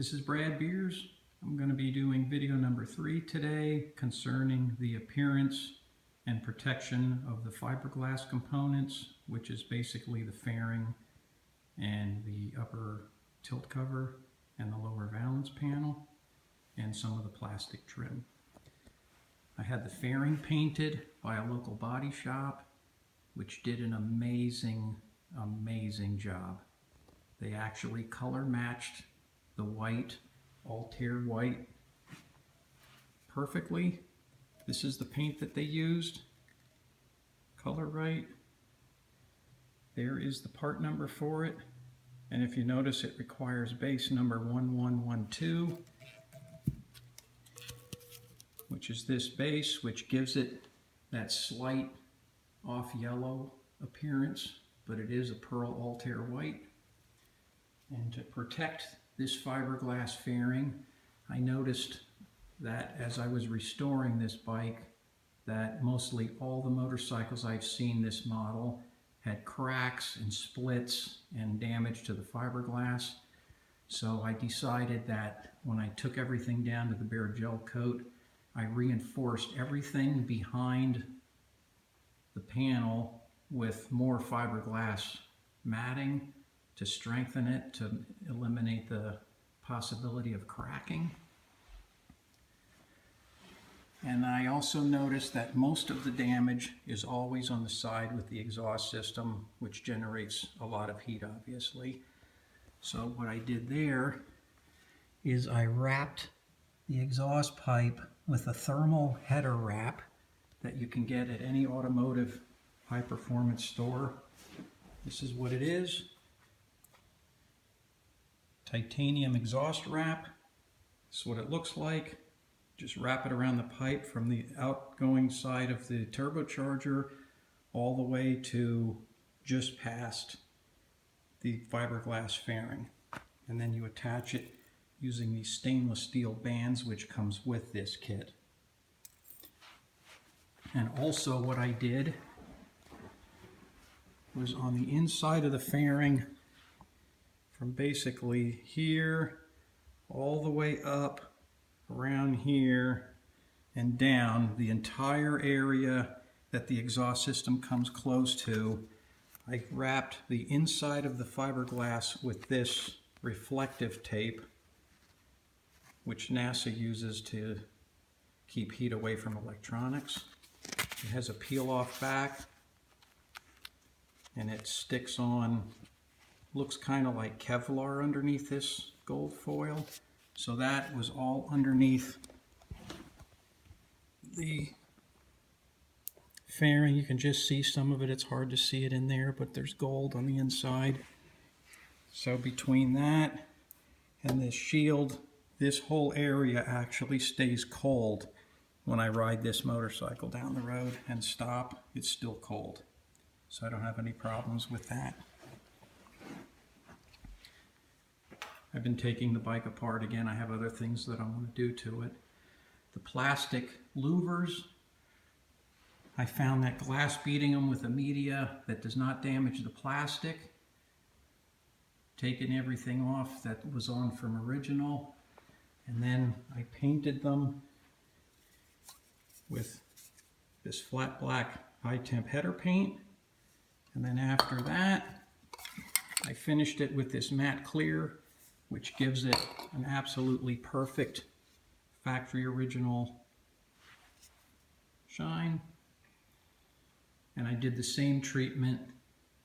This is Brad Beers. I'm going to be doing video number 3 today concerning the appearance and protection of the fiberglass components, which is basically the fairing and the upper tilt cover and the lower valance panel and some of the plastic trim. I had the fairing painted by a local body shop, which did an amazing job. They actually color matched the white, Altair white, perfectly. This is the paint that they used. Color right. There is the part number for it. And if you notice, it requires base number 1112, which is this base, which gives it that slight off yellow appearance, but it is a pearl Altair white. And to protect this fiberglass fairing, I noticed that as I was restoring this bike, that mostly all the motorcycles I've seen this model had cracks and splits and damage to the fiberglass. So I decided that when I took everything down to the bare gel coat, I reinforced everything behind the panel with more fiberglass matting to strengthen it, to eliminate the possibility of cracking. And I also noticed that most of the damage is always on the side with the exhaust system, which generates a lot of heat, obviously. So what I did there is I wrapped the exhaust pipe with a thermal header wrap that you can get at any automotive high-performance store. This is what it is. Titanium exhaust wrap. This is what it looks like. Just wrap it around the pipe from the outgoing side of the turbocharger all the way to just past the fiberglass fairing. And then you attach it using these stainless steel bands, which comes with this kit. And also what I did was on the inside of the fairing, from basically here all the way up around here and down, the entire area that the exhaust system comes close to, I wrapped the inside of the fiberglass with this reflective tape, which NASA uses to keep heat away from electronics. It has a peel-off back, and it sticks on, looks kind of like Kevlar underneath this gold foil. So that was all underneath the fairing. You can just see some of it. It's hard to see it in there, but there's gold on the inside. So between that and this shield, this whole area actually stays cold. When I ride this motorcycle down the road and stop, it's still cold. So I don't have any problems with that. I've been taking the bike apart again. I have other things that I want to do to it. The plastic louvers, I found that glass beating them with a media that does not damage the plastic. Taken everything off that was on from original, and then I painted them with this flat black high temp header paint. And then after that, I finished it with this matte clear, which gives it an absolutely perfect factory original shine. And I did the same treatment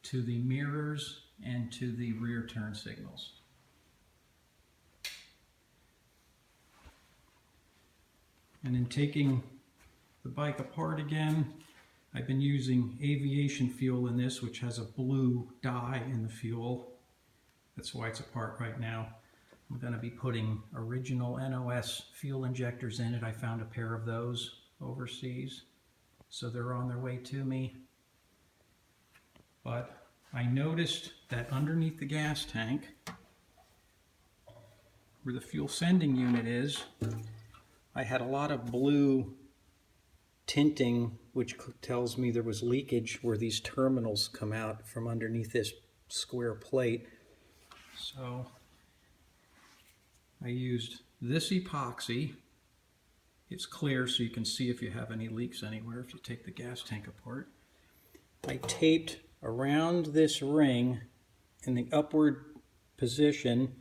to the mirrors and to the rear turn signals. And in taking the bike apart again, I've been using aviation fuel in this, which has a blue dye in the fuel. That's why it's apart right now. I'm going to be putting original NOS fuel injectors in it. I found a pair of those overseas, so they're on their way to me. But I noticed that underneath the gas tank, where the fuel sending unit is, I had a lot of blue tinting, which tells me there was leakage where these terminals come out from underneath this square plate. So I I used this epoxy. It's clear so you can see if you have any leaks anywhere if you take the gas tank apart. I taped around this ring in the upward position,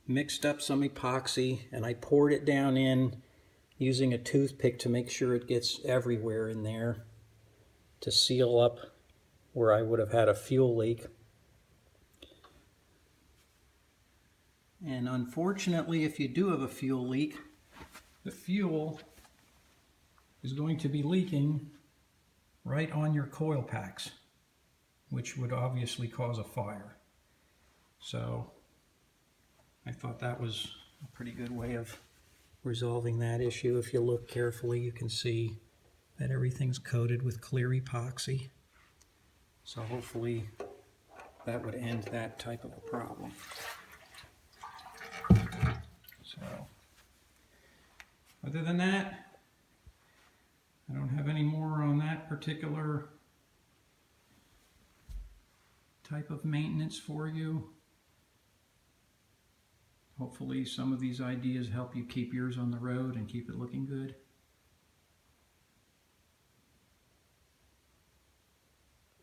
mixed up some epoxy, and I poured it down in using a toothpick to make sure it gets everywhere in there to seal up where I would have had a fuel leak. And unfortunately, if you do have a fuel leak, the fuel is going to be leaking right on your coil packs, which would obviously cause a fire. So I thought that was a pretty good way of resolving that issue. If you look carefully, you can see that everything's coated with clear epoxy. So hopefully that would end that type of a problem. So other than that, I don't have any more on that particular type of maintenance for you. Hopefully some of these ideas help you keep yours on the road and keep it looking good.